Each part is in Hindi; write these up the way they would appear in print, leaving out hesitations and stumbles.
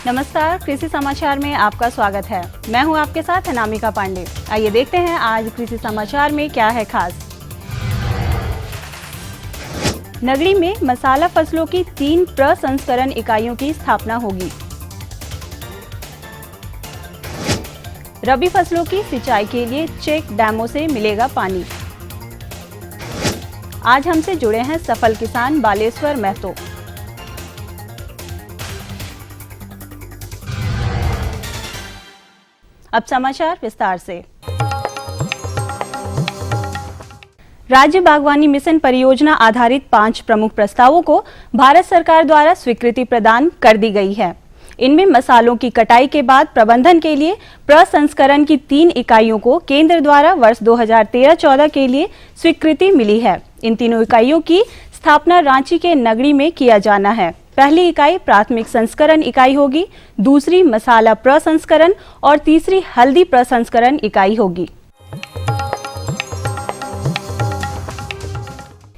नमस्कार, कृषि समाचार में आपका स्वागत है। मैं हूं आपके साथ अनामिका पांडे। आइए देखते हैं आज कृषि समाचार में क्या है खास। नगरी में मसाला फसलों की 3 प्रसंस्करण इकाइयों की स्थापना होगी। रबी फसलों की सिंचाई के लिए चेक डैमों से मिलेगा पानी। आज हमसे जुड़े हैं सफल किसान बालेश्वर महतो। अब समाचार विस्तार से। राज्य बागवानी मिशन परियोजना आधारित 5 प्रमुख प्रस्तावों को भारत सरकार द्वारा स्वीकृति प्रदान कर दी गई है। इनमें मसालों की कटाई के बाद प्रबंधन के लिए प्रसंस्करण की 3 इकाइयों को केंद्र द्वारा वर्ष 2013-14 के लिए स्वीकृति मिली है। इन तीनों इकाइयों की स्थापना रांची के नगरी में किया जाना है। पहली इकाई प्राथमिक संस्करण इकाई होगी, दूसरी मसाला प्रसंस्करण और तीसरी हल्दी प्रसंस्करण इकाई होगी।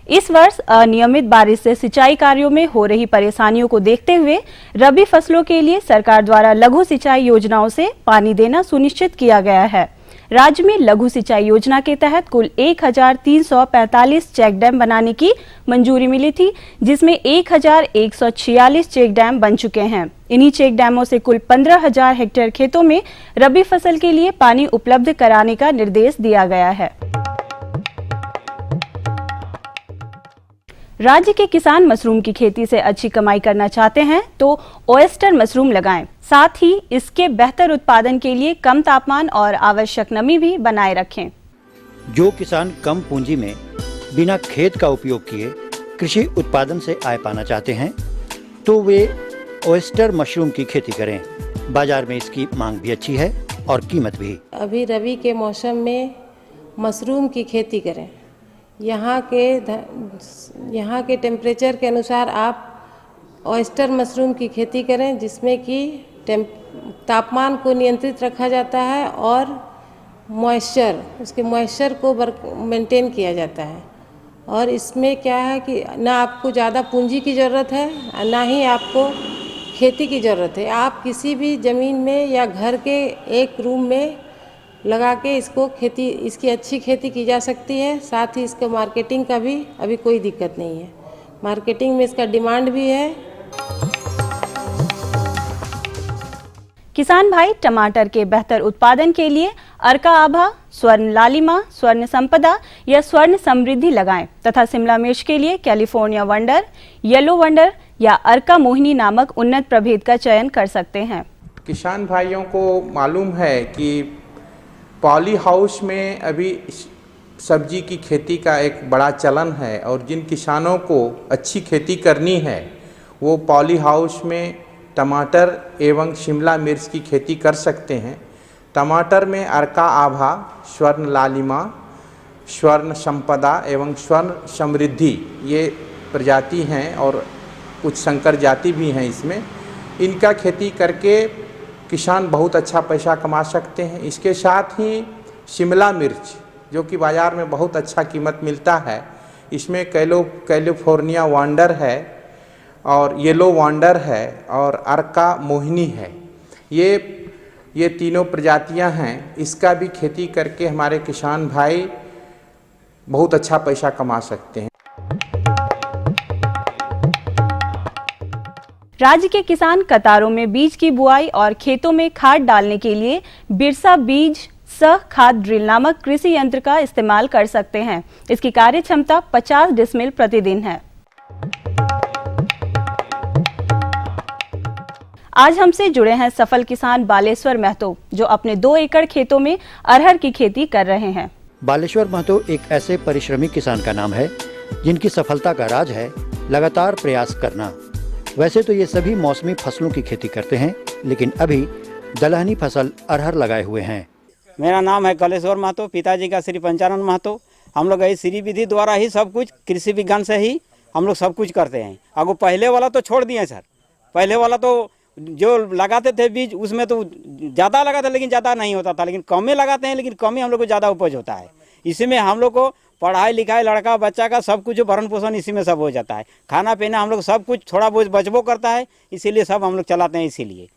इस वर्ष अनियमित बारिश से सिंचाई कार्यों में हो रही परेशानियों को देखते हुए रबी फसलों के लिए सरकार द्वारा लघु सिंचाई योजनाओं से पानी देना सुनिश्चित किया गया है। राज्य में लघु सिंचाई योजना के तहत कुल 1345 चेक डैम बनाने की मंजूरी मिली थी, जिसमें 1146 चेक डैम बन चुके हैं। इन्हीं चेक डैमों से कुल 15,000 हेक्टेयर खेतों में रबी फसल के लिए पानी उपलब्ध कराने का निर्देश दिया गया है। राज्य के किसान मशरूम की खेती से अच्छी कमाई करना चाहते हैं तो ओयस्टर मशरूम लगाएं। साथ ही इसके बेहतर उत्पादन के लिए कम तापमान और आवश्यक नमी भी बनाए रखें। जो किसान कम पूंजी में बिना खेत का उपयोग किए कृषि उत्पादन से आय पाना चाहते हैं तो वे ओयस्टर मशरूम की खेती करें। बाजार में इसकी मांग भी अच्छी है और कीमत भी। अभी रबी के मौसम में मशरूम की खेती करें। यहाँ के टेम्परेचर के अनुसार आप ऑयस्टर मशरूम की खेती करें, जिसमें कि तापमान को नियंत्रित रखा जाता है और उसके मॉइस्चर को मेंटेन किया जाता है। और इसमें क्या है कि ना आपको ज़्यादा पूंजी की ज़रूरत है, ना ही आपको खेती की ज़रूरत है। आप किसी भी ज़मीन में या घर के एक रूम में लगा के इसकी अच्छी खेती की जा सकती है। साथ ही इसको मार्केटिंग का भी अभी कोई दिक्कत नहीं है। मार्केटिंग में इसका डिमांड भी है। किसान भाई टमाटर के बेहतर उत्पादन के लिए अर्का आभा, स्वर्ण लालिमा, स्वर्ण संपदा या स्वर्ण समृद्धि लगाएं तथा शिमला मिर्च के लिए कैलिफोर्निया वंडर, येलो वंडर या अर्का मोहिनी नामक उन्नत प्रभेद का चयन कर सकते हैं। किसान भाइयों को मालूम है कि पॉली हाउस में अभी सब्जी की खेती का एक बड़ा चलन है और जिन किसानों को अच्छी खेती करनी है वो पॉली हाउस में टमाटर एवं शिमला मिर्च की खेती कर सकते हैं। टमाटर में अर्का आभा, स्वर्ण लालिमा, स्वर्ण संपदा एवं स्वर्ण समृद्धि ये प्रजाति हैं और कुछ संकर जाति भी हैं। इसमें इनका खेती करके किसान बहुत अच्छा पैसा कमा सकते हैं। इसके साथ ही शिमला मिर्च जो कि बाज़ार में बहुत अच्छा कीमत मिलता है, इसमें कैलिफोर्निया वंडर है और येलो वंडर है और अर्का मोहिनी है। ये तीनों प्रजातियां हैं। इसका भी खेती करके हमारे किसान भाई बहुत अच्छा पैसा कमा सकते हैं। राज्य के किसान कतारों में बीज की बुआई और खेतों में खाद डालने के लिए बिरसा बीज सह खाद ड्रिल नामक कृषि यंत्र का इस्तेमाल कर सकते हैं। इसकी कार्य क्षमता 50 डिसमिल प्रतिदिन है। आज हमसे जुड़े हैं सफल किसान बालेश्वर महतो, जो अपने 2 एकड़ खेतों में अरहर की खेती कर रहे हैं। बालेश्वर महतो एक ऐसे परिश्रमी किसान का नाम है जिनकी सफलता का राज है लगातार प्रयास करना। वैसे तो ये सभी मौसमी फसलों की खेती करते हैं, लेकिन अभी दलहनी फसल अरहर लगाए हुए हैं। मेरा नाम है कलेश्वर महतो, पिताजी का श्री पंचानन महतो। हम लोग यही श्री विधि द्वारा ही सब कुछ कृषि विज्ञान से ही हम लोग सब कुछ करते हैं। अगो पहले वाला तो छोड़ दिए सर। पहले वाला तो जो लगाते थे बीज उसमें तो ज़्यादा लगाते लेकिन ज़्यादा नहीं होता था, लेकिन कम में लगाते हैं लेकिन कम ही हम लोग को ज़्यादा उपज होता है। इसी में हम लोग को पढ़ाई लिखाई लड़का बच्चा का सब कुछ भरण पोषण इसी में सब हो जाता है। खाना पीना हम लोग सब कुछ थोड़ा बहुत बचबो करता है, इसीलिए सब हम लोग चलाते हैं। इसीलिए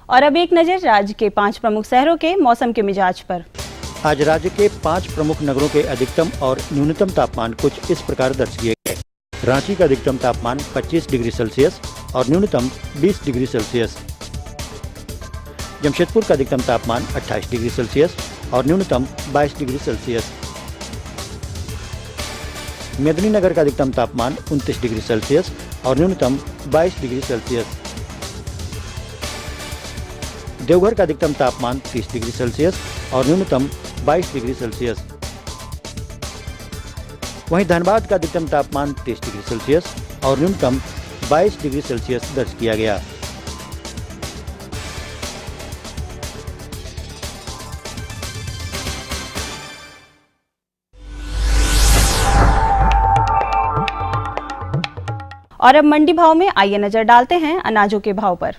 और अब एक नजर राज्य के 5 प्रमुख शहरों के मौसम के मिजाज पर। आज राज्य के 5 प्रमुख नगरों के अधिकतम और न्यूनतम तापमान कुछ इस प्रकार दर्ज किए गए। रांची का अधिकतम तापमान 25 डिग्री सेल्सियस और न्यूनतम 20 डिग्री सेल्सियस। जमशेदपुर का अधिकतम तापमान 28 डिग्री सेल्सियस और न्यूनतम 22 डिग्री सेल्सियस। मेदिनीनगर का अधिकतम तापमान 29 डिग्री सेल्सियस और न्यूनतम 22 डिग्री सेल्सियस। देवघर का अधिकतम तापमान 30 डिग्री सेल्सियस और न्यूनतम 22 डिग्री सेल्सियस। वहीं धनबाद का अधिकतम तापमान 30 डिग्री सेल्सियस और न्यूनतम 22 डिग्री सेल्सियस दर्ज किया गया। और अब मंडी भाव में आइए नजर डालते हैं अनाजों के भाव पर।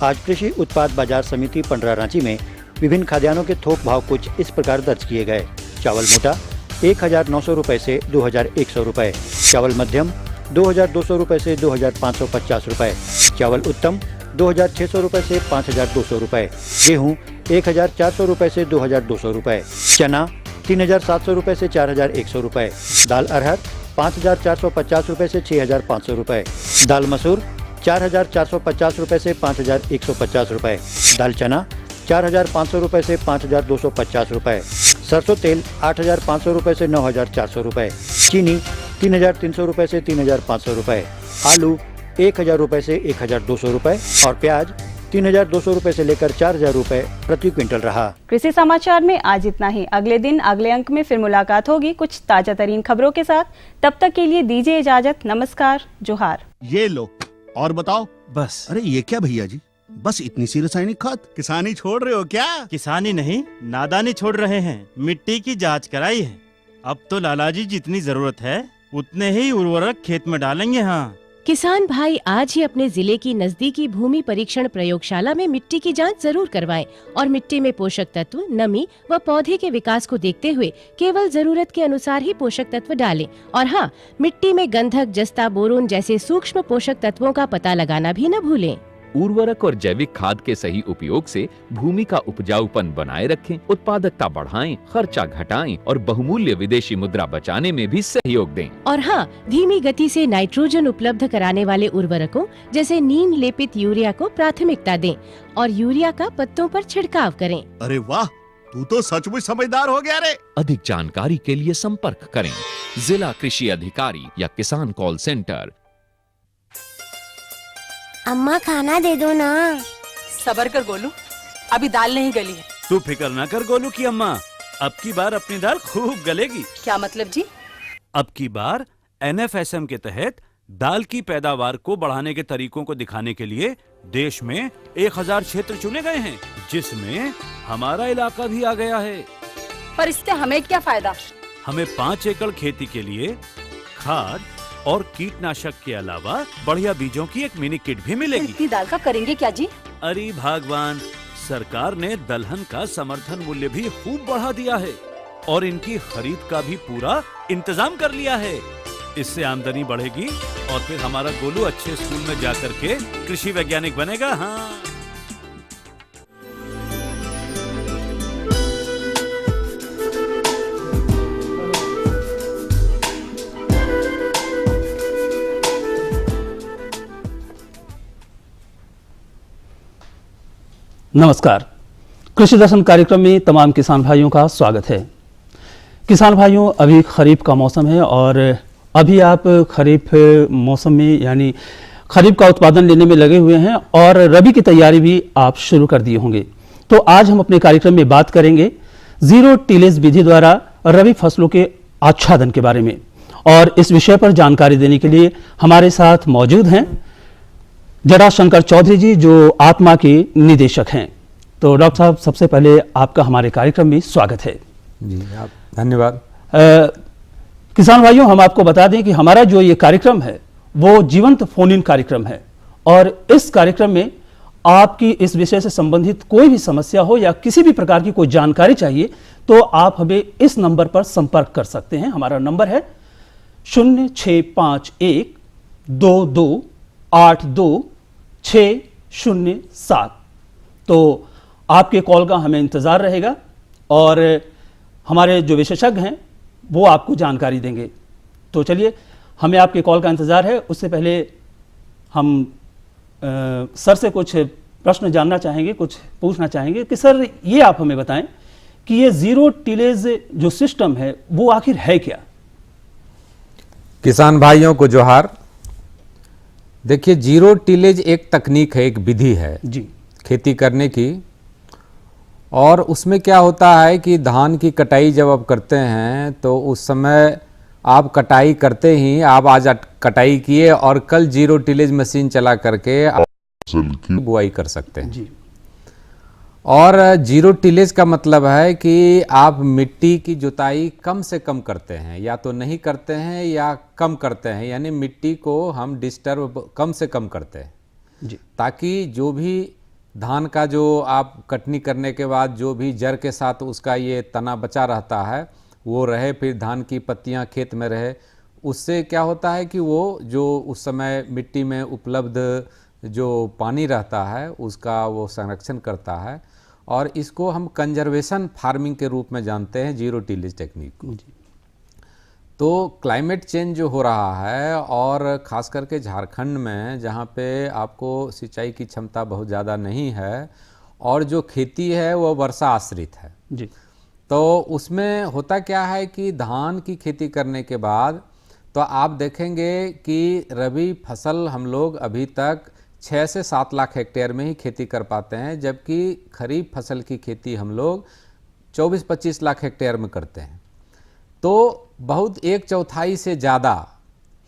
आज कृषि उत्पाद बाजार समिति पंडरा रांची में विभिन्न खाद्यान्नों के थोक भाव कुछ इस प्रकार दर्ज किए गए। चावल मोटा 1900 रुपए से 2100 रुपए, चावल मध्यम 2200 रुपए से 2550 रुपए, चावल उत्तम 2600 रुपए से 5200 रुपए, गेहूं 1400 रुपए से 2200 रुपए, चना 3700 रुपए से 4100 रुपए, दाल अरहर 5450 रुपए से 6500 रुपए, दाल मसूर 4450 रुपए से 5150 रुपए, दाल चना 4500 रुपए से 5250 रुपए, सरसों तेल 8500 रुपए से 9400 रुपए, चीनी 3300 रुपए से 3500 रुपए, आलू 1000 रुपए से 1200 रुपए और प्याज 3200 रुपए से लेकर 4000 रुपए प्रति क्विंटल रहा। कृषि समाचार में आज इतना ही। अगले दिन अगले अंक में फिर मुलाकात होगी कुछ ताजा तरीन खबरों के साथ। तब तक के लिए दीजिए इजाजत। नमस्कार, जोहार। ये लो और बताओ। बस। अरे ये क्या भैया जी, बस इतनी सी रासायनिक खाद? किसानी छोड़ रहे हो क्या? किसानी नहीं, नादानी छोड़ रहे हैं। मिट्टी की जांच कराई है। अब तो लालाजी जितनी जरूरत है उतने ही उर्वरक खेत में डालेंगे। हाँ, किसान भाई आज ही अपने जिले की नजदीकी भूमि परीक्षण प्रयोगशाला में मिट्टी की जांच जरूर करवाएं और मिट्टी में पोषक तत्व, नमी व पौधे के विकास को देखते हुए केवल जरूरत के अनुसार ही पोषक तत्व डालें। और हाँ, मिट्टी में गंधक, जस्ता, बोरोन जैसे सूक्ष्म पोषक तत्वों का पता लगाना भी न भूलें। उर्वरक और जैविक खाद के सही उपयोग से भूमि का उपजाऊपन बनाए रखें, उत्पादकता बढ़ाएं, खर्चा घटाएं और बहुमूल्य विदेशी मुद्रा बचाने में भी सहयोग दें। और हाँ, धीमी गति से नाइट्रोजन उपलब्ध कराने वाले उर्वरकों जैसे नीम लेपित यूरिया को प्राथमिकता दें और यूरिया का पत्तों पर छिड़काव करें। अरे वाह, तू तो सचमुच समझदार हो गया रे। अधिक जानकारी के लिए संपर्क करें जिला कृषि अधिकारी या किसान कॉल सेंटर। अम्मा खाना दे दो ना। सबर कर गोलू, अभी दाल नहीं गली है। तू फिक्र ना कर गोलू की अम्मा, अब की बार अपनी दाल खूब गलेगी। क्या मतलब जी? अब की बार NFSM के तहत दाल की पैदावार को बढ़ाने के तरीकों को दिखाने के लिए देश में 1000 क्षेत्र चुने गए हैं, जिसमें हमारा इलाका भी आ गया है। पर इससे हमें क्या फायदा? हमें 5 एकड़ खेती के लिए खाद और कीटनाशक के अलावा बढ़िया बीजों की एक मिनी किट भी मिलेगी। इतनी दाल का करेंगे क्या जी? अरे भगवान, सरकार ने दलहन का समर्थन मूल्य भी खूब बढ़ा दिया है और इनकी खरीद का भी पूरा इंतजाम कर लिया है। इससे आमदनी बढ़ेगी और फिर हमारा गोलू अच्छे स्कूल में जाकर के कृषि वैज्ञानिक बनेगा। हाँ, नमस्कार। कृषि दर्शन कार्यक्रम में तमाम किसान भाइयों का स्वागत है। किसान भाइयों, अभी खरीफ का मौसम है और अभी आप खरीफ मौसम में यानी खरीफ का उत्पादन लेने में लगे हुए हैं और रबी की तैयारी भी आप शुरू कर दिए होंगे। तो आज हम अपने कार्यक्रम में बात करेंगे जीरो टिलेज विधि द्वारा रबी फसलों के आच्छादन के बारे में। और इस विषय पर जानकारी देने के लिए हमारे साथ मौजूद हैं जटाशंकर चौधरी जी, जो आत्मा के निदेशक हैं। तो डॉक्टर साहब, सबसे पहले आपका हमारे कार्यक्रम में स्वागत है। जी, आप धन्यवाद। किसान भाइयों, हम आपको बता दें कि हमारा जो ये कार्यक्रम है वो जीवंत फोन इन कार्यक्रम है और इस कार्यक्रम में आपकी इस विषय से संबंधित कोई भी समस्या हो या किसी भी प्रकार की कोई जानकारी चाहिए तो आप हमें इस नंबर पर संपर्क कर सकते हैं। हमारा नंबर है 0651 2282 6 7। तो आपके कॉल का हमें इंतज़ार रहेगा और हमारे जो विशेषज्ञ हैं वो आपको जानकारी देंगे। तो चलिए, हमें आपके कॉल का इंतज़ार है। उससे पहले हम सर से कुछ प्रश्न जानना चाहेंगे, कुछ पूछना चाहेंगे कि सर ये आप हमें बताएं कि ये जीरो टिलेज जो सिस्टम है वो आखिर है क्या? किसान भाइयों को जोहार। देखिए, जीरो टिलेज एक तकनीक है, एक विधि है जी खेती करने की। और उसमें क्या होता है कि धान की कटाई जब आप करते हैं तो उस समय आप कटाई करते ही आप आज कटाई किए और कल जीरो टिलेज मशीन चला करके बुआई कर सकते हैं जी। और जीरो टिलेज का मतलब है कि आप मिट्टी की जुताई कम से कम करते हैं, या तो नहीं करते हैं या कम करते हैं, यानी मिट्टी को हम डिस्टर्ब कम से कम करते हैं जी। ताकि जो भी धान का जो आप कटनी करने के बाद जो भी जड़ के साथ उसका ये तना बचा रहता है वो रहे, फिर धान की पत्तियां खेत में रहे। उससे क्या होता है कि वो जो उस समय मिट्टी में उपलब्ध जो पानी रहता है उसका वो संरक्षण करता है। और इसको हम कंजर्वेशन फार्मिंग के रूप में जानते हैं, जीरो टिलेज टेक्निक को। तो क्लाइमेट चेंज जो हो रहा है और ख़ास करके झारखंड में जहाँ पे आपको सिंचाई की क्षमता बहुत ज़्यादा नहीं है और जो खेती है वो वर्षा आश्रित है जी। तो उसमें होता क्या है कि धान की खेती करने के बाद तो आप देखेंगे कि रबी फसल हम लोग अभी तक 6 से 7 लाख हेक्टेयर में ही खेती कर पाते हैं, जबकि खरीफ फसल की खेती हम लोग 24-25 लाख हेक्टेयर में करते हैं। तो बहुत 1/4 से ज़्यादा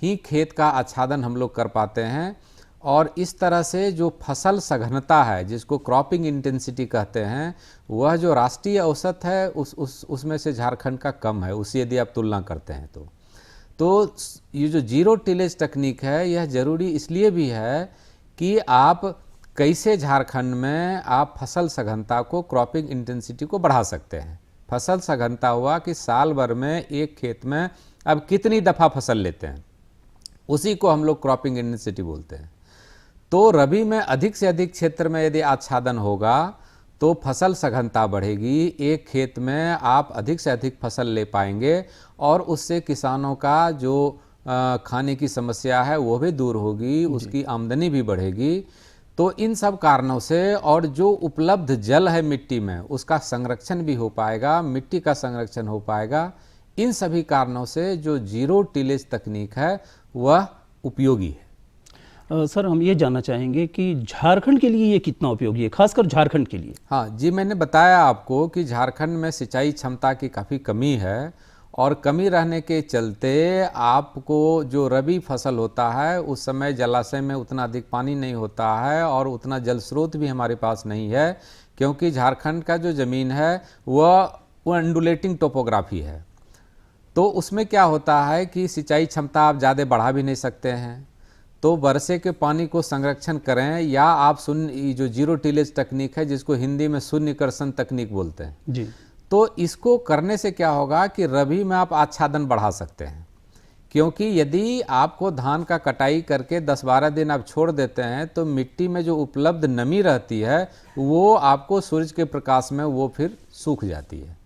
ही खेत का आच्छादन हम लोग कर पाते हैं। और इस तरह से जो फसल सघनता है जिसको क्रॉपिंग इंटेंसिटी कहते हैं, वह जो राष्ट्रीय औसत है उसमें से झारखंड का कम है, उससे यदि आप तुलना करते हैं तो ये जो जीरो टिलेज तकनीक है यह ज़रूरी इसलिए भी है कि आप कैसे झारखंड में आप फसल सघनता को, क्रॉपिंग इंटेंसिटी को बढ़ा सकते हैं। फसल सघनता हुआ कि साल भर में एक खेत में अब कितनी दफ़ा फसल लेते हैं, उसी को हम लोग क्रॉपिंग इंटेंसिटी बोलते हैं। तो रबी में अधिक से अधिक क्षेत्र में यदि आच्छादन होगा तो फसल सघनता बढ़ेगी, एक खेत में आप अधिक से अधिक फसल ले पाएंगे और उससे किसानों का जो खाने की समस्या है वो भी दूर होगी, उसकी आमदनी भी बढ़ेगी। तो इन सब कारणों से और जो उपलब्ध जल है मिट्टी में उसका संरक्षण भी हो पाएगा, मिट्टी का संरक्षण हो पाएगा। इन सभी कारणों से जो जीरो टिलेज तकनीक है वह उपयोगी है। सर, हम ये जानना चाहेंगे कि झारखंड के लिए ये कितना उपयोगी है, खासकर झारखंड के लिए? हाँ जी, मैंने बताया आपको कि झारखंड में सिंचाई क्षमता की काफ़ी कमी है और कमी रहने के चलते आपको जो रबी फसल होता है उस समय जलाशय में उतना अधिक पानी नहीं होता है और उतना जल स्रोत भी हमारे पास नहीं है, क्योंकि झारखंड का जो ज़मीन है वह अंडुलेटिंग टोपोग्राफी है। तो उसमें क्या होता है कि सिंचाई क्षमता आप ज़्यादा बढ़ा भी नहीं सकते हैं, तो बरसे के पानी को संरक्षण करें या आप शून्य जो जीरो टिलेज तकनीक है जिसको हिंदी में शून्यकर्षण तकनीक बोलते हैं जी। तो इसको करने से क्या होगा कि रबी में आप आच्छादन बढ़ा सकते हैं, क्योंकि यदि आपको धान का कटाई करके 10-12 दिन आप छोड़ देते हैं तो मिट्टी में जो उपलब्ध नमी रहती है वो आपको सूरज के प्रकाश में वो फिर सूख जाती है,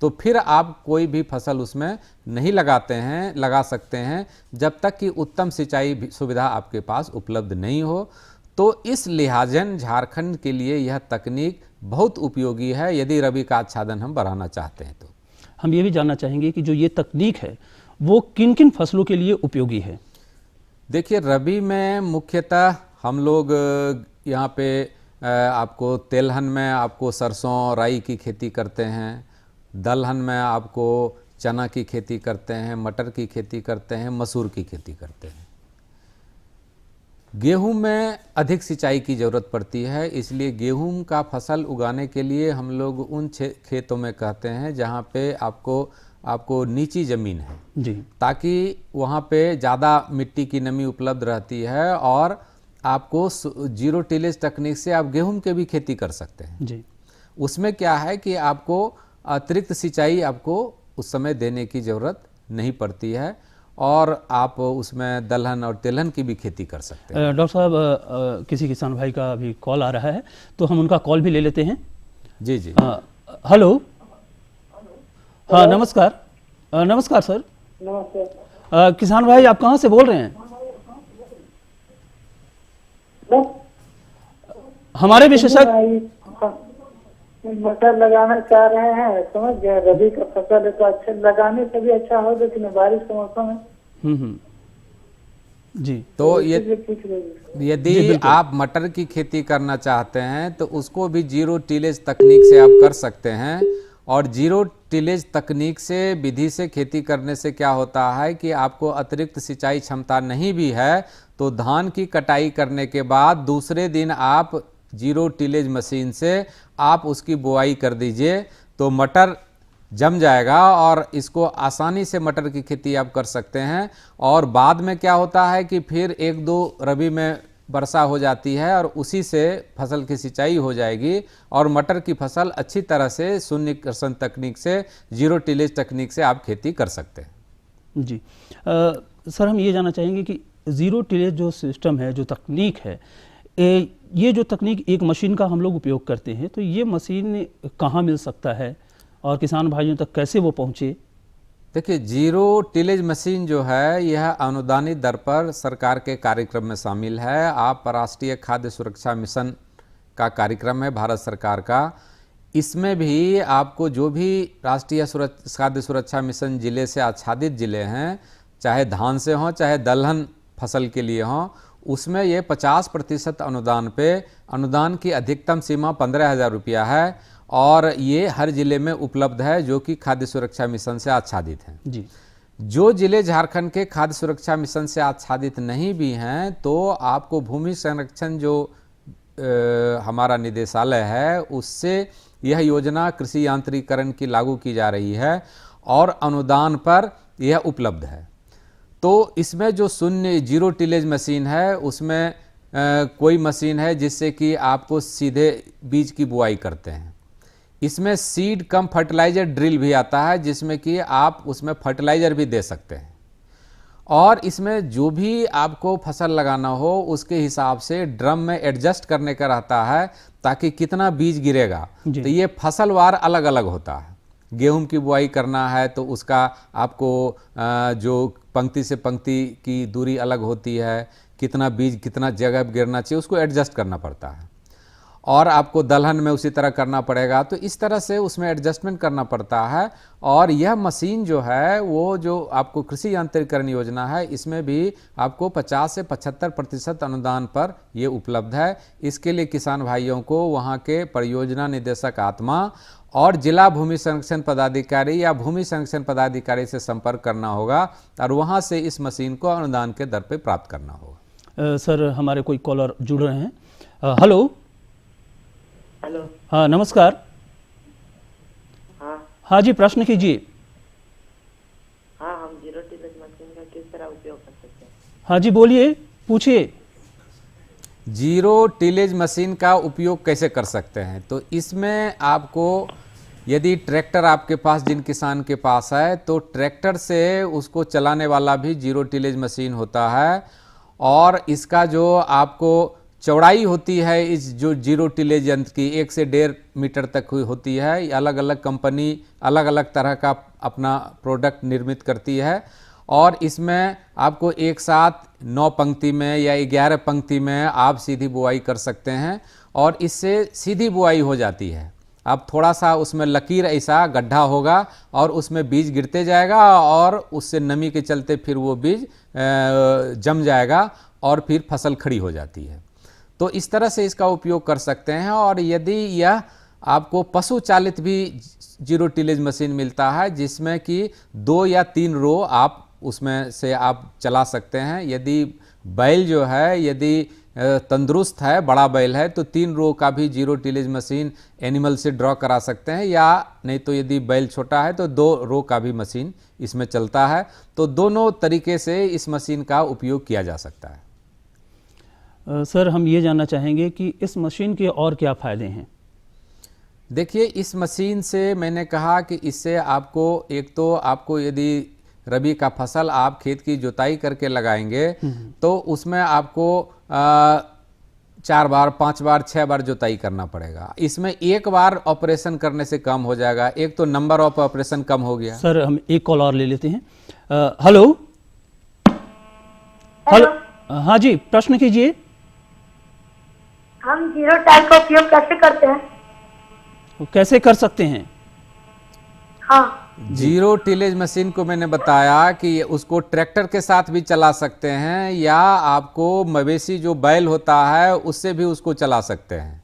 तो फिर आप कोई भी फसल उसमें नहीं लगा सकते हैं जब तक कि उत्तम सिंचाई सुविधा आपके पास उपलब्ध नहीं हो। तो इस लिहाजन झारखंड के लिए यह तकनीक बहुत उपयोगी है यदि रबी का आच्छादन हम बढ़ाना चाहते हैं। तो हम ये भी जानना चाहेंगे कि जो ये तकनीक है वो किन किन फसलों के लिए उपयोगी है? देखिए, रबी में मुख्यतः हम लोग यहाँ पे आपको तेलहन में आपको सरसों राई की खेती करते हैं, दलहन में आपको चना की खेती करते हैं, मटर की खेती करते हैं, मसूर की खेती करते हैं। गेहूं में अधिक सिंचाई की ज़रूरत पड़ती है, इसलिए गेहूं का फसल उगाने के लिए हम लोग उन खेतों में कहते हैं जहां पे आपको नीची ज़मीन है जी, ताकि वहां पे ज़्यादा मिट्टी की नमी उपलब्ध रहती है और आपको जीरो टिलेज तकनीक से आप गेहूं के भी खेती कर सकते हैं जी। उसमें क्या है कि आपको अतिरिक्त सिंचाई आपको उस समय देने की ज़रूरत नहीं पड़ती है और आप उसमें दलहन और तिलहन की भी खेती कर सकते हैं। डॉक्टर साहब, किसी किसान भाई का अभी कॉल आ रहा है, तो हम उनका कॉल भी ले लेते हैं। जी जी। हेलो। हाँ, नमस्कार। नमस्कार सर। नमस्ते। किसान भाई, आप कहाँ से बोल रहे हैं? हमारे विशेषज्ञ मटर लगाना चाह रहे हैं, समझ गए। रबी का फसल है तो अच्छे लगाने से भी अच्छा हो, लेकिन बारिश का मौसम है। जी। तो यदि आप मटर की खेती करना चाहते हैं तो उसको भी जीरो टिलेज तकनीक से आप कर सकते हैं। और जीरो टिलेज तकनीक से, विधि से खेती करने से क्या होता है कि आपको अतिरिक्त सिंचाई क्षमता नहीं भी है तो धान की कटाई करने के बाद दूसरे दिन आप जीरो टिलेज मशीन से आप उसकी बुआई कर दीजिए तो मटर जम जाएगा और इसको आसानी से मटर की खेती आप कर सकते हैं। और बाद में क्या होता है कि फिर 1-2 रबी में वर्षा हो जाती है और उसी से फसल की सिंचाई हो जाएगी और मटर की फसल अच्छी तरह से शून्य कर्षण तकनीक से, जीरो टिलेज तकनीक से आप खेती कर सकते हैं। जी। सर, हम ये जानना चाहेंगे कि ज़ीरो टिलेज जो सिस्टम है, जो तकनीक है, ये जो तकनीक एक मशीन का हम लोग उपयोग करते हैं, तो ये मशीन कहाँ मिल सकता है और किसान भाइयों तक कैसे वो पहुँचे? देखिए, जीरो टिलेज मशीन जो है यह अनुदानित दर पर सरकार के कार्यक्रम में शामिल है। आप राष्ट्रीय खाद्य सुरक्षा मिशन का कार्यक्रम है भारत सरकार का, इसमें भी आपको जो भी राष्ट्रीय खाद्य सुरक्षा मिशन जिले से आच्छादित जिले हैं, चाहे धान से हों चाहे दलहन फसल के लिए हों, उसमें ये 50% अनुदान पे, अनुदान की अधिकतम सीमा 15,000 रुपया है और ये हर जिले में उपलब्ध है जो कि खाद्य सुरक्षा मिशन से आच्छादित हैं। जी। जो जिले झारखंड के खाद्य सुरक्षा मिशन से आच्छादित नहीं भी हैं तो आपको भूमि संरक्षण जो हमारा निदेशालय है उससे यह योजना कृषि यांत्रिकरण की लागू की जा रही है और अनुदान पर यह उपलब्ध है। तो इसमें जो शून्य जीरो टिलेज मशीन है उसमें कोई मशीन है जिससे कि आपको सीधे बीज की बुआई करते हैं। इसमें सीड कम फर्टिलाइजर ड्रिल भी आता है जिसमें कि आप उसमें फर्टिलाइजर भी दे सकते हैं और इसमें जो भी आपको फसल लगाना हो उसके हिसाब से ड्रम में एडजस्ट करने का रहता है ताकि कितना बीज गिरेगा। तो ये फसलवार अलग अलग होता है। गेहूं की बुआई करना है तो उसका आपको जो पंक्ति से पंक्ति की दूरी अलग होती है, कितना बीज कितना जगह गिरना चाहिए उसको एडजस्ट करना पड़ता है। और आपको दलहन में उसी तरह करना पड़ेगा, तो इस तरह से उसमें एडजस्टमेंट करना पड़ता है। और यह मशीन जो है वो जो आपको कृषि यांत्रिकरण योजना है इसमें भी आपको 50 से 75% अनुदान पर ये उपलब्ध है। इसके लिए किसान भाइयों को वहाँ के परियोजना निदेशक आत्मा और जिला भूमि संरक्षण पदाधिकारी या भूमि संरक्षण पदाधिकारी से संपर्क करना होगा और वहाँ से इस मशीन को अनुदान के दर पे प्राप्त करना होगा। सर, हमारे कोई कॉलर जुड़ रहे हैं। हेलो। हेलो। हाँ, नमस्कार। हाँ जी, प्रश्न कीजिए। हाँ, हम जीरो टिलेज मशीन का किस तरह उपयोग कर सकते हैं? हाँ जी, बोलिए, पूछिए। जीरो टिलेज मशीन का उपयोग कैसे कर सकते हैं? तो इसमें आपको यदि ट्रैक्टर आपके पास, जिन किसान के पास है, तो ट्रैक्टर से उसको चलाने वाला भी जीरो टिलेज मशीन होता है और इसका जो आपको चौड़ाई होती है इस जो जीरो टिलेज यंत्र की 1 से 1.5 मीटर तक होती है। अलग अलग कंपनी अलग अलग तरह का अपना प्रोडक्ट निर्मित करती है और इसमें आपको एक साथ 9 पंक्ति में या 11 पंक्ति में आप सीधी बुआई कर सकते हैं और इससे सीधी बुआई हो जाती है। अब थोड़ा सा उसमें लकीर ऐसा गड्ढा होगा और उसमें बीज गिरते जाएगा और उससे नमी के चलते फिर वो बीज जम जाएगा और फिर फसल खड़ी हो जाती है। तो इस तरह से इसका उपयोग कर सकते हैं। और यदि यह आपको पशु चालित भी जीरो टिलेज मशीन मिलता है जिसमें कि 2 या 3 रो आप उसमें से आप चला सकते हैं। यदि बैल जो है यदि तंदुरुस्त है, बड़ा बैल है, तो 3 रो का भी जीरो टिलेज मशीन एनिमल से ड्रॉ करा सकते हैं, या नहीं तो यदि बैल छोटा है तो 2 रो का भी मशीन इसमें चलता है। तो दोनों तरीके से इस मशीन का उपयोग किया जा सकता है। सर, हम ये जानना चाहेंगे कि इस मशीन के और क्या फ़ायदे हैं? देखिए, इस मशीन से मैंने कहा कि इससे आपको एक तो आपको यदि रबी का फसल आप खेत की जुताई करके लगाएंगे तो उसमें आपको 4 बार 5 बार 6 बार जुताई करना पड़ेगा। इसमें एक बार ऑपरेशन करने से कम हो जाएगा, एक तो नंबर ऑफ ऑपरेशन कम हो गया। सर हम एक कॉल और ले लेते हैं। हेलो हेलो, हाँ जी, प्रश्न कीजिए। हम जीरो टाइल का उपयोग कैसे करते हैं? कैसे कर सकते हैं? हाँ, जीरो टिलेज मशीन को मैंने बताया कि उसको ट्रैक्टर के साथ भी चला सकते हैं या आपको मवेशी जो बैल होता है उससे भी उसको चला सकते हैं।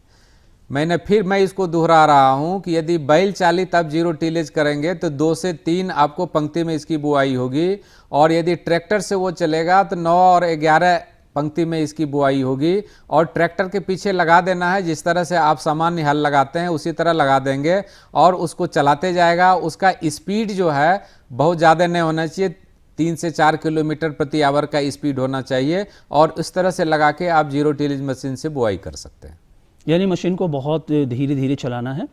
मैं इसको दोहरा रहा हूं कि यदि बैल चालित आप जीरो टिलेज करेंगे तो 2 से 3 आपको पंक्ति में इसकी बुआई होगी, और यदि ट्रैक्टर से वो चलेगा तो 9 और 11 पंक्ति में इसकी बुआई होगी। और ट्रैक्टर के पीछे लगा देना है, जिस तरह से आप सामान्य हल लगाते हैं उसी तरह लगा देंगे और उसको चलाते जाएगा। उसका स्पीड जो है बहुत ज़्यादा नहीं होना चाहिए, 3 से 4 किलोमीटर प्रति आवर का स्पीड होना चाहिए, और इस तरह से लगा के आप जीरो टिलेज मशीन से बुआई कर सकते हैं। यानी मशीन को बहुत धीरे धीरे चलाना है।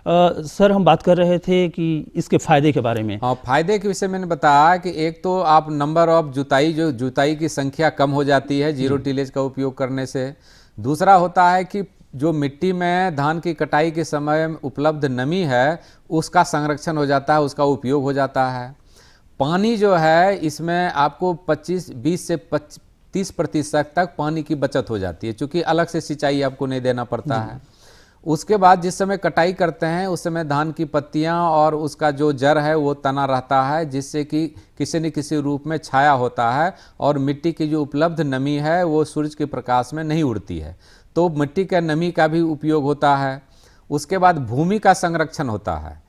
सर हम बात कर रहे थे कि इसके फायदे के बारे में। हाँ, फायदे के विषय मैंने बताया कि एक तो आप नंबर ऑफ जुताई की संख्या कम हो जाती है जीरो टिलेज का उपयोग करने से। दूसरा होता है कि जो मिट्टी में धान की कटाई के समय उपलब्ध नमी है उसका संरक्षण हो जाता है, उसका उपयोग हो जाता है। पानी जो है इसमें आपको 20 से 30% तक पानी की बचत हो जाती है, क्योंकि अलग से सिंचाई आपको नहीं देना पड़ता है। उसके बाद जिस समय कटाई करते हैं उस समय धान की पत्तियां और उसका जो जड़ है वो तना रहता है, जिससे कि किसी न किसी रूप में छाया होता है और मिट्टी की जो उपलब्ध नमी है वो सूरज के प्रकाश में नहीं उड़ती है, तो मिट्टी का नमी का भी उपयोग होता है। उसके बाद भूमि का संरक्षण होता है।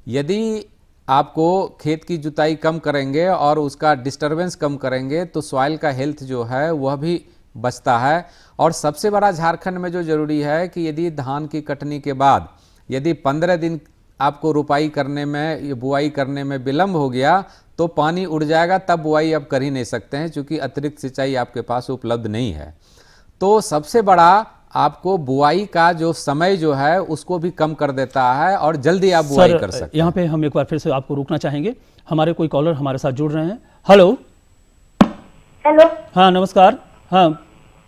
यदि आपको खेत की जुताई कम करेंगे और उसका डिस्टरबेंस कम करेंगे तो सॉइल का हेल्थ जो है वह भी बचता है। और सबसे बड़ा झारखंड में जो जरूरी है कि यदि धान की कटनी के बाद यदि 15 दिन आपको रुपाई करने में, बुआई करने में विलम्ब हो गया तो पानी उड़ जाएगा, तब बुआई आप कर ही नहीं सकते हैं, क्योंकि अतिरिक्त सिंचाई आपके पास उपलब्ध नहीं है। तो सबसे बड़ा आपको बुआई का जो समय जो है उसको भी कम कर देता है और जल्दी आप बुआई कर सकते हैं। यहाँ पे हम एक बार फिर से आपको रोकना चाहेंगे, हमारे कोई कॉलर हमारे साथ जुड़ रहे हैं। हेलो हेलो, हाँ नमस्कार, हाँ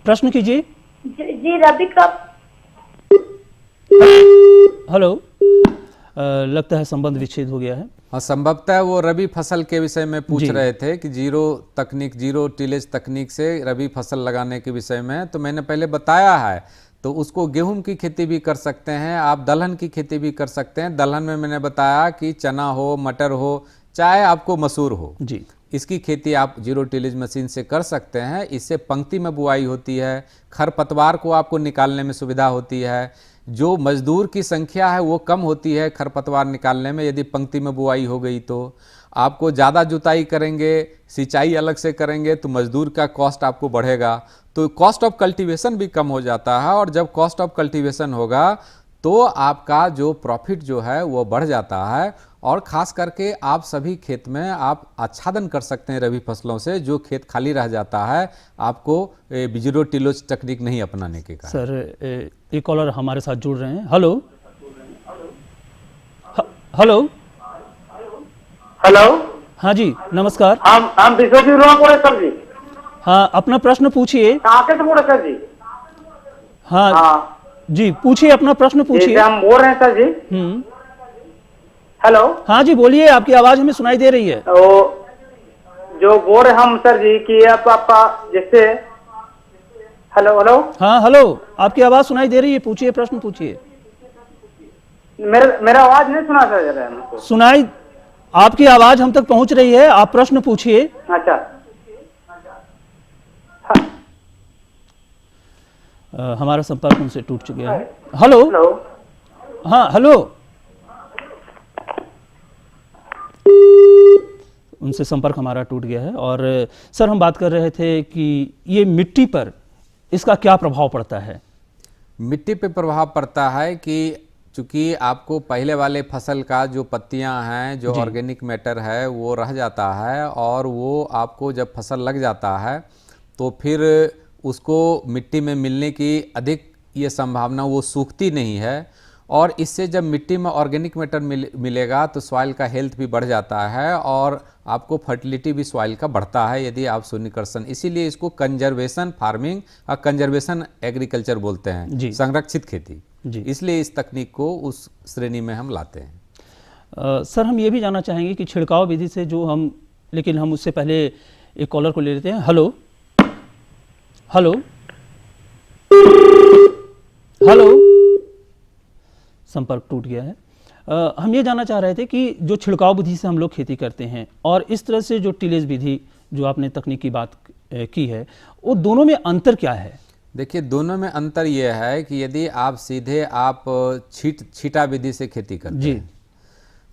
प्रश्न कीजिए। जी रबी का। हेलो, लगता है संबंध विच्छेद हो गया है। हाँ, संभवतः वो रबी फसल के विषय में पूछ रहे थे कि जीरो टिलेज तकनीक से रबी फसल लगाने के विषय में। तो मैंने पहले बताया है, तो उसको गेहूं की खेती भी कर सकते हैं, आप दलहन की खेती भी कर सकते हैं। दलहन में मैंने बताया कि चना हो, मटर हो, चाहे आपको मसूर हो जी, इसकी खेती आप जीरो टिलेज मशीन से कर सकते हैं। इससे पंक्ति में बुआई होती है, खरपतवार को आपको निकालने में सुविधा होती है, जो मजदूर की संख्या है वो कम होती है खरपतवार निकालने में। यदि पंक्ति में बुआई हो गई तो आपको ज़्यादा जुताई करेंगे, सिंचाई अलग से करेंगे तो मजदूर का कॉस्ट आपको बढ़ेगा, तो कॉस्ट ऑफ कल्टीवेशन भी कम हो जाता है। और जब कॉस्ट ऑफ कल्टीवेशन होगा तो आपका जो प्रॉफिट जो है वो बढ़ जाता है। और ख़ास करके आप सभी खेत में आप आच्छादन कर सकते हैं रबी फसलों से। जो खेत खाली रह जाता है आपको जीरो टिलेज तकनीक नहीं अपनाने के कारण। सर एक कॉलर हमारे साथ जुड़ रहे हैं। हेलो हेलो हेलो, हाँ जी नमस्कार। हम विश्वजीत बोले सर जी। हाँ, अपना प्रश्न पूछिए। कहाँ से बोले सर जी? हाँ जी, पूछिए अपना प्रश्न पूछिए। हम बोल रहे हैं सर जी। हेलो, हाँ जी बोलिए, आपकी आवाज हमें सुनाई दे रही है। तो जो बोल रहे हम सर जी कि आपका जैसे हेलो हेलो, हाँ हेलो, आपकी आवाज सुनाई दे रही है, पूछिए प्रश्न पूछिए। मेरा आवाज नहीं सुना सर हमको। सुनाई, आपकी आवाज हम तक पहुंच रही है, आप प्रश्न पूछिए। अच्छा, हमारा संपर्क उनसे टूट चुका है। हेलो हाँ हेलो, उनसे संपर्क हमारा टूट गया है। और सर हम बात कर रहे थे कि ये मिट्टी पर इसका क्या प्रभाव पड़ता है? मिट्टी पे प्रभाव पड़ता है कि चूंकि आपको पहले वाले फसल का जो पत्तियां हैं, जो ऑर्गेनिक मैटर है वो रह जाता है, और वो आपको जब फसल लग जाता है तो फिर उसको मिट्टी में मिलने की अधिक ये संभावना, वो सूखती नहीं है। और इससे जब मिट्टी में ऑर्गेनिक मैटर मिलेगा तो सॉइल का हेल्थ भी बढ़ जाता है और आपको फर्टिलिटी भी सॉइल का बढ़ता है यदि आप शून्यकर्षण, इसीलिए इसको कंजर्वेशन फार्मिंग और कंजर्वेशन एग्रीकल्चर बोलते हैं, संरक्षित खेती। इसलिए इस तकनीक को उस श्रेणी में हम लाते हैं। सर हम ये भी जानना चाहेंगे कि छिड़काव विधि से जो हम, लेकिन हम उससे पहले एक कॉलर को ले लेते हैं। हेलो हेलो हेलो, संपर्क टूट गया है। हम ये जानना चाह रहे थे कि जो छिड़काव विधि से हम लोग खेती करते हैं और इस तरह से जो टिलेज विधि जो आपने तकनीक की बात की है, वो दोनों में अंतर क्या है? देखिए, दोनों में अंतर यह है कि यदि आप सीधे आप छीटा विधि से खेती करते हैं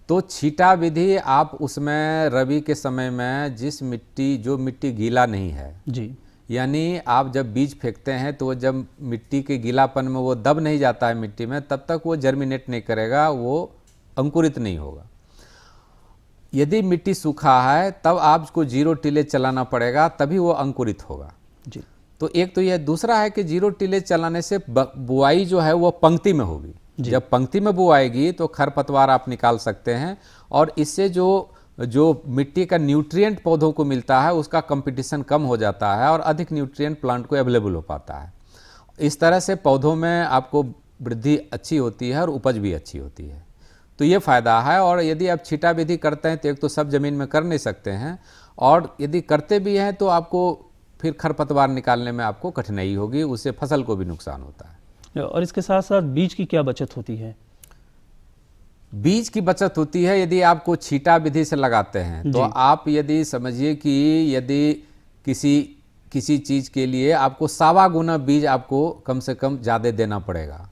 तो छीटा विधि आप उसमें रबी के समय में जो मिट्टी गीला नहीं है जी, यानी आप जब बीज फेंकते हैं तो जब मिट्टी के गीलापन में वो दब नहीं जाता है मिट्टी में, तब तक वो जर्मिनेट नहीं करेगा, वो अंकुरित नहीं होगा। यदि मिट्टी सूखा है तब आपको 0 टिलेज चलाना पड़ेगा, तभी वो अंकुरित होगा जी। तो एक तो यह, दूसरा है कि 0 टिलेज चलाने से बुआई जो है वो पंक्ति में होगी। जब पंक्ति में बुआएगी तो खरपतवार आप निकाल सकते हैं और इससे जो मिट्टी का न्यूट्रिएंट पौधों को मिलता है उसका कंपटीशन कम हो जाता है और अधिक न्यूट्रिएंट प्लांट को अवेलेबल हो पाता है। इस तरह से पौधों में आपको वृद्धि अच्छी होती है और उपज भी अच्छी होती है, तो ये फ़ायदा है। और यदि आप छीटा विधि करते हैं तो एक तो सब ज़मीन में कर नहीं सकते हैं, और यदि करते भी हैं तो आपको फिर खरपतवार निकालने में आपको कठिनाई होगी, उससे फसल को भी नुकसान होता है। और इसके साथ साथ बीज की क्या बचत होती है? बीज की बचत होती है यदि आपको छीटा विधि से लगाते हैं तो आप यदि समझिए कि यदि किसी चीज़ के लिए आपको 1.25 गुना बीज आपको कम से कम ज़्यादा देना पड़ेगा,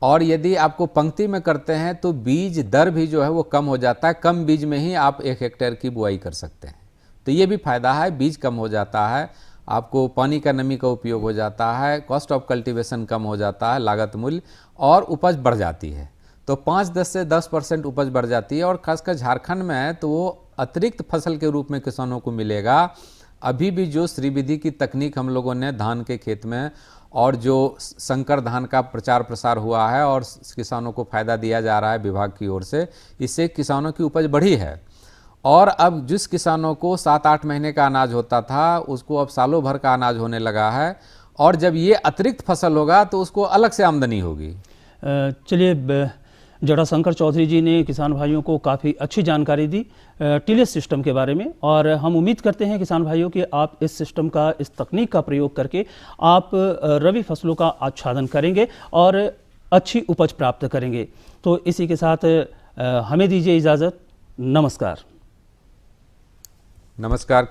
और यदि आपको पंक्ति में करते हैं तो बीज दर भी जो है वो कम हो जाता है, कम बीज में ही आप 1 हेक्टेयर की बुआई कर सकते हैं। तो ये भी फायदा है, बीज कम हो जाता है, आपको पानी का नमी का उपयोग हो जाता है, कॉस्ट ऑफ कल्टीवेशन कम हो जाता है, लागत मूल्य, और उपज बढ़ जाती है। तो 5-10 से 10% उपज बढ़ जाती है, और खासकर झारखंड में तो वो अतिरिक्त फसल के रूप में किसानों को मिलेगा। अभी भी जो श्रीविधि की तकनीक हम लोगों ने धान के खेत में और जो संकर धान का प्रचार प्रसार हुआ है और किसानों को फायदा दिया जा रहा है विभाग की ओर से, इससे किसानों की उपज बढ़ी है। और अब जिस किसानों को 7-8 महीने का अनाज होता था उसको अब सालों भर का अनाज होने लगा है, और जब ये अतिरिक्त फसल होगा तो उसको अलग से आमदनी होगी। चलिए, जटाशंकर चौधरी जी ने किसान भाइयों को काफ़ी अच्छी जानकारी दी टिलेज सिस्टम के बारे में, और हम उम्मीद करते हैं किसान भाइयों कि आप इस सिस्टम का, इस तकनीक का प्रयोग करके आप रबी फसलों का आच्छादन करेंगे और अच्छी उपज प्राप्त करेंगे। तो इसी के साथ हमें दीजिए इजाज़त। नमस्कार। नमस्कार।